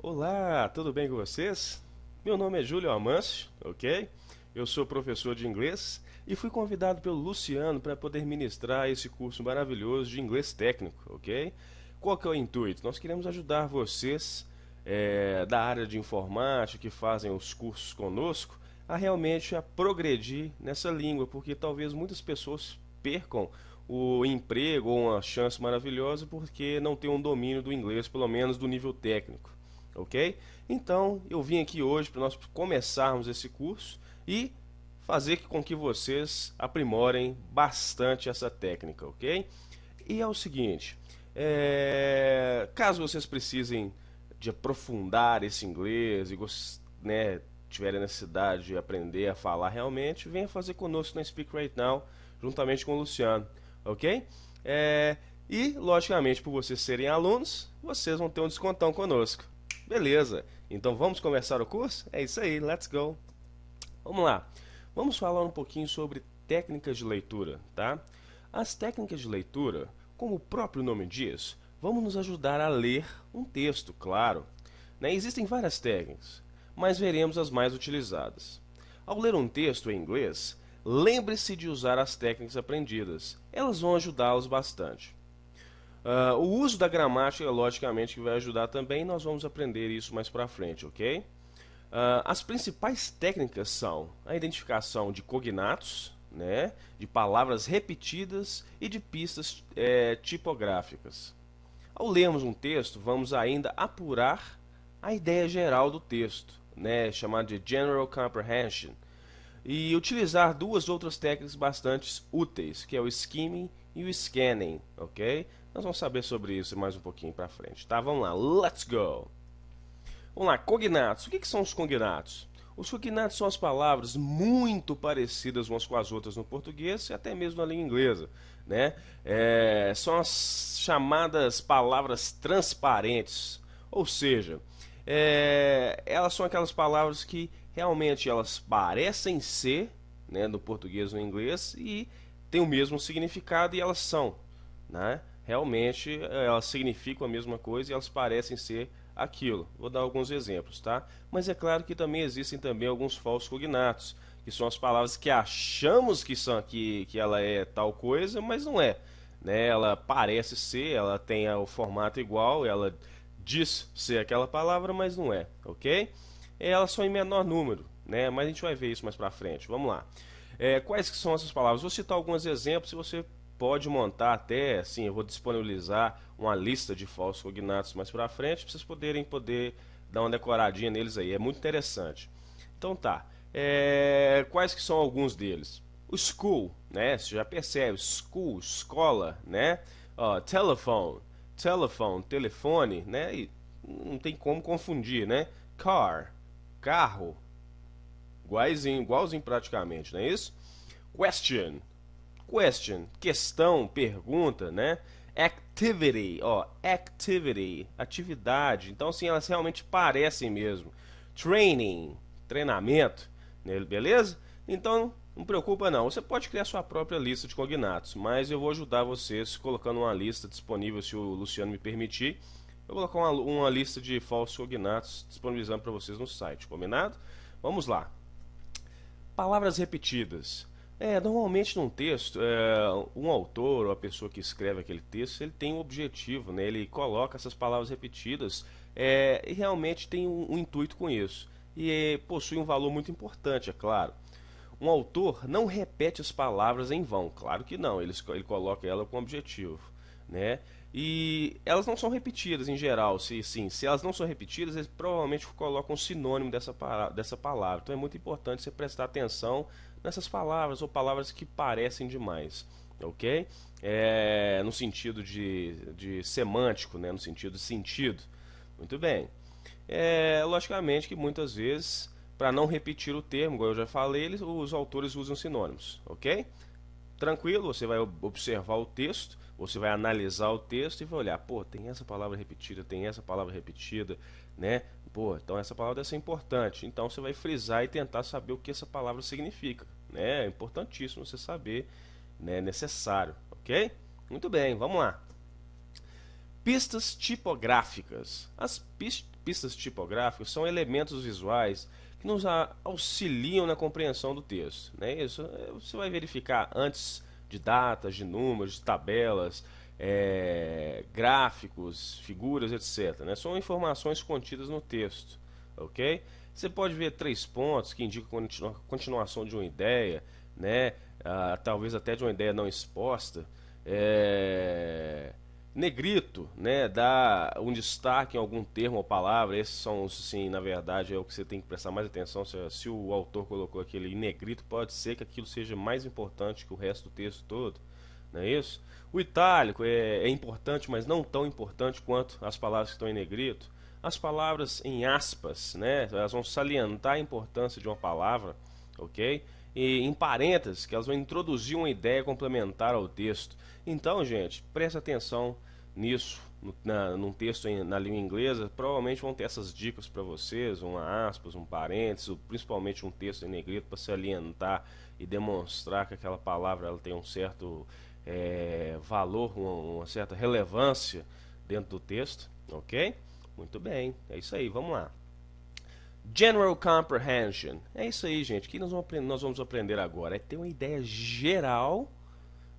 Olá, tudo bem com vocês? Meu nome é Júlio Amâncio, ok? Eu sou professor de inglês e fui convidado pelo Luciano para poder ministrar esse curso maravilhoso de inglês técnico, ok? Qual que é o intuito? Nós queremos ajudar vocês da área de informática que fazem os cursos conosco a realmente a progredir nessa língua, porque talvez muitas pessoas percam o emprego ou uma chance maravilhosa porque não tem um domínio do inglês, pelo menos do nível técnico, ok? Então eu vim aqui hoje para nós começarmos esse curso e fazer com que vocês aprimorem bastante essa técnica, ok? E é o seguinte, caso vocês precisem de aprofundar esse inglês e né, tiverem necessidade de aprender a falar realmente, venha fazer conosco na Speak Right Now, juntamente com o Luciano, ok? É, e, logicamente, por vocês serem alunos, vocês vão ter um descontão conosco. Beleza, então vamos começar o curso? É isso aí, let's go! Vamos lá, vamos falar um pouquinho sobre técnicas de leitura, tá? As técnicas de leitura, como o próprio nome diz, vão nos ajudar a ler um texto, claro. Né? Existem várias técnicas, mas veremos as mais utilizadas. Ao ler um texto em inglês, lembre-se de usar as técnicas aprendidas. Elas vão ajudá-los bastante. O uso da gramática, logicamente, que vai ajudar também, nós vamos aprender isso mais para frente, ok? As principais técnicas são a identificação de cognatos, né, de palavras repetidas e de pistas tipográficas. Ao lermos um texto, vamos ainda apurar a ideia geral do texto, né, chamada de General Comprehension, e utilizar duas outras técnicas bastante úteis, que é o skimming e o scanning, ok? Nós vamos saber sobre isso mais um pouquinho para frente, tá? Vamos lá, let's go! Vamos lá, cognatos. O que são os cognatos? Os cognatos são as palavras muito parecidas umas com as outras no português e até mesmo na língua inglesa, né? São as chamadas palavras transparentes, ou seja, elas são aquelas palavras que realmente elas parecem ser, né, no português ou no inglês e têm o mesmo significado e elas são, né? Realmente elas significam a mesma coisa e elas parecem ser aquilo. Vou dar alguns exemplos, tá? Mas é claro que também existem também alguns falsos cognatos, que são as palavras que achamos que ela é tal coisa, mas não é, né? Ela parece ser, ela tem o formato igual, ela diz ser aquela palavra, mas não é, ok? Elas são em menor número, né? Mas a gente vai ver isso mais pra frente. Vamos lá. Quais que são essas palavras? Vou citar alguns exemplos e você pode montar até, assim, eu vou disponibilizar uma lista de falsos cognatos mais pra frente, para vocês poder dar uma decoradinha neles aí, é muito interessante. Então tá, quais que são alguns deles? O school, né, você já percebe, school, escola, né, telephone, telephone, telefone, né, e não tem como confundir, né, car, carro, igualzinho praticamente, não é isso? Question, question, questão, pergunta, né? Activity, activity, atividade. Então, assim, elas realmente parecem mesmo. Training, treinamento, né? Beleza? Então, não preocupa não. Você pode criar sua própria lista de cognatos, mas eu vou ajudar vocês colocando uma lista disponível, se o Luciano me permitir. Eu vou colocar uma lista de falsos cognatos disponibilizando para vocês no site, combinado? Vamos lá. Palavras repetidas. Normalmente num texto, um autor ou a pessoa que escreve aquele texto, ele tem um objetivo, né? Ele coloca essas palavras repetidas e realmente tem um intuito com isso. E possui um valor muito importante, é claro. Um autor não repete as palavras em vão, claro que não, ele coloca ela com objetivo, né? E elas não são repetidas em geral, se elas não são repetidas, eles provavelmente colocam um sinônimo dessa palavra. Então é muito importante você prestar atenção nessas palavras ou palavras que parecem demais, ok? No sentido de semântico, né? No sentido de sentido. Muito bem. Logicamente que muitas vezes, para não repetir o termo, como eu já falei, os autores usam sinônimos, ok? Tranquilo, você vai observar o texto, você vai analisar o texto e vai olhar, pô, tem essa palavra repetida, tem essa palavra repetida, né? Pô, então essa palavra deve ser importante. Então você vai frisar e tentar saber o que essa palavra significa, né? É importantíssimo você saber, né? É necessário, ok? Muito bem, vamos lá. Pistas tipográficas. As pistas tipográficas são elementos visuais que nos auxiliam na compreensão do texto, né? Isso você vai verificar antes de datas, de números, de tabelas, gráficos, figuras, etc., né? São informações contidas no texto, ok? Você pode ver 3 pontos que indicam a continuação de uma ideia, né? Talvez até de uma ideia não exposta. Negrito, né, dá um destaque em algum termo ou palavra. Esses são, sim, na verdade, é o que você tem que prestar mais atenção. Se o autor colocou aquele em negrito, pode ser que aquilo seja mais importante que o resto do texto todo, não é isso? O itálico é importante, mas não tão importante quanto as palavras que estão em negrito. As palavras em aspas, né, elas vão salientar a importância de uma palavra, ok? E em parênteses, que elas vão introduzir uma ideia complementar ao texto. Então, gente, preste atenção nisso. Num texto na língua inglesa, provavelmente vão ter essas dicas para vocês, uma aspas, um parênteses, principalmente um texto em negrito para salientar e demonstrar que aquela palavra ela tem um certo valor, uma certa relevância dentro do texto, ok? Muito bem, é isso aí, vamos lá. General Comprehension. É isso aí, gente. O que nós vamos aprender agora é ter uma ideia geral,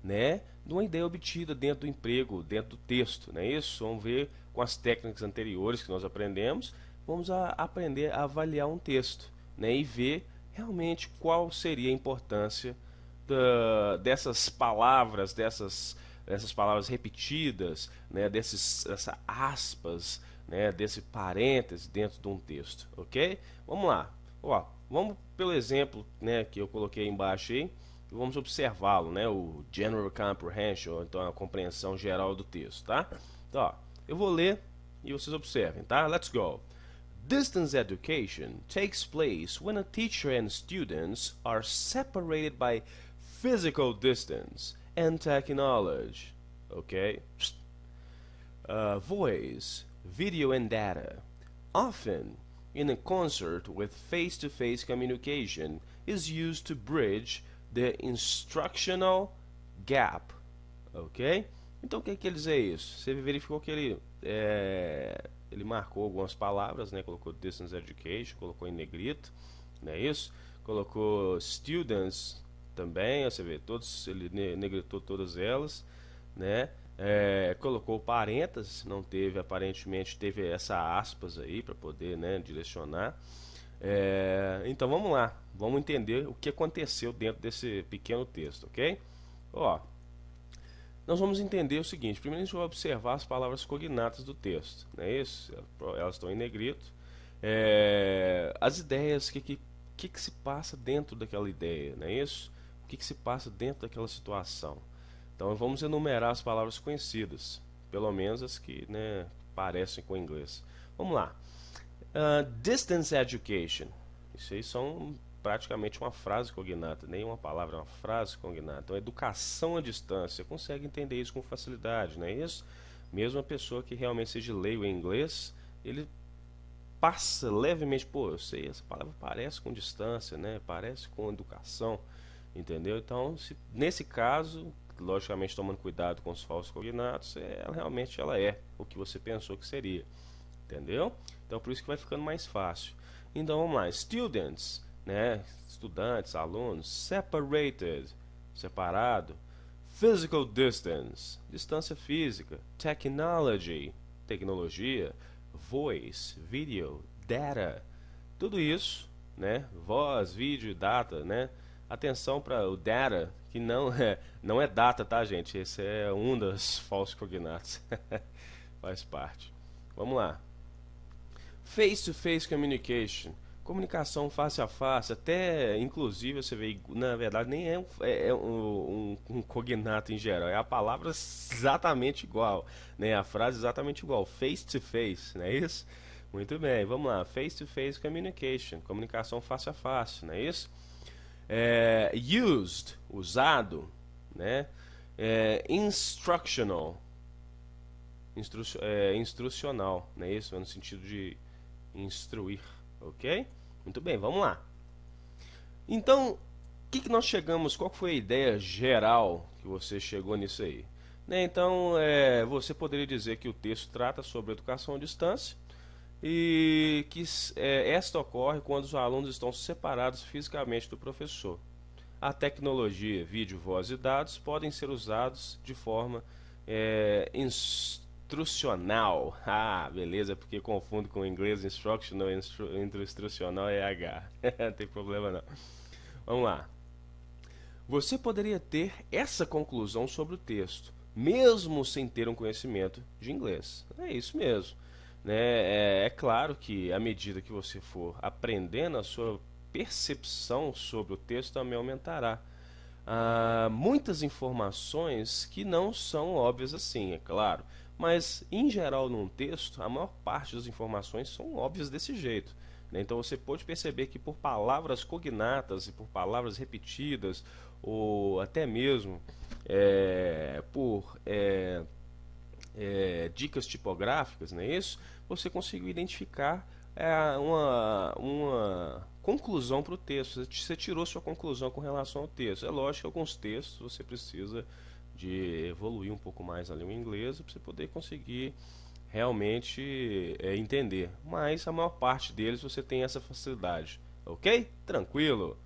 né, de uma ideia obtida dentro do emprego, dentro do texto, não é isso? Vamos ver com as técnicas anteriores que nós aprendemos, vamos aprender a avaliar um texto, né, e ver realmente qual seria a importância dessas palavras, dessas palavras repetidas, né, dessas aspas, né, desse parêntese dentro de um texto, ok? Vamos lá. Ó, vamos pelo exemplo, né, que eu coloquei embaixo aí, e vamos observá-lo, né, o General Comprehension, então a compreensão geral do texto, tá? Então, ó, eu vou ler e vocês observem, tá? Let's go. Distance education takes place when a teacher and students are separated by physical distance and technology, ok? Voice, video and data, often in a concert with face-to-face communication, is used to bridge the instructional gap, ok? Então o que quer dizer isso? Você verificou que ele marcou algumas palavras, né? Colocou distance education, colocou em negrito, não é isso? Colocou students também, você vê, ele negritou todas elas, né? Colocou parênteses, não teve, aparentemente teve essa aspas aí para poder, né, direcionar. Então vamos lá, vamos entender o que aconteceu dentro desse pequeno texto, ok? Ó, nós vamos entender o seguinte: primeiro a gente vai observar as palavras cognatas do texto, não é isso? Elas estão em negrito. As ideias, o que se passa dentro daquela ideia, não é isso? O que se passa dentro daquela situação. Então vamos enumerar as palavras conhecidas, pelo menos as que, né, parecem com o inglês. Vamos lá. Distance education. Isso aí são praticamente uma frase cognata, nem uma palavra, é uma frase cognata. Então, educação à distância. Você consegue entender isso com facilidade, não é isso? Mesmo a pessoa que realmente seja leigo em inglês, ele passa levemente, pô, eu sei, essa palavra parece com distância, né? Parece com educação, entendeu? Então, nesse caso, logicamente tomando cuidado com os falsos cognatos, realmente ela é o que você pensou que seria, entendeu? Então por isso que vai ficando mais fácil. Então vamos lá, students, né, estudantes, alunos, separated, separado, physical distance, distância física, technology, tecnologia, voice, video, data, tudo isso, né, voz, vídeo, data, né? Atenção para o data, que não é data, tá, gente? Esse é um dos falsos cognatos. Faz parte. Vamos lá. Face-to-face communication. Comunicação face a face. Até, inclusive, você vê, na verdade, nem é um cognato em geral. É a palavra exatamente igual, né? A frase exatamente igual. Face-to-face, não é isso? Muito bem, vamos lá. Face-to-face communication. Comunicação face a face, não é isso? Used, usado, né? Instructional, instrucional, não é isso? No sentido de instruir, ok? Muito bem, vamos lá. Então, o que nós chegamos, qual foi a ideia geral que você chegou nisso aí? Né? Então, você poderia dizer que o texto trata sobre educação à distância, e que esta ocorre quando os alunos estão separados fisicamente do professor. A tecnologia, vídeo, voz e dados podem ser usados de forma instrucional. Ah, beleza, porque confundo com o inglês instructional, instrucional é H. Não tem problema não. Vamos lá. Você poderia ter essa conclusão sobre o texto, mesmo sem ter um conhecimento de inglês. É isso mesmo. Né? É claro que à medida que você for aprendendo, a sua percepção sobre o texto também aumentará. Há muitas informações que não são óbvias assim, é claro, mas em geral num texto, a maior parte das informações são óbvias desse jeito. Né? Então você pode perceber que por palavras cognatas e por palavras repetidas, ou até mesmo por dicas tipográficas, não é isso? Você conseguiu identificar uma conclusão para o texto. Você tirou sua conclusão com relação ao texto. É lógico que alguns textos você precisa de evoluir um pouco mais ali o inglês para você poder conseguir realmente entender. Mas a maior parte deles você tem essa facilidade. Ok? Tranquilo.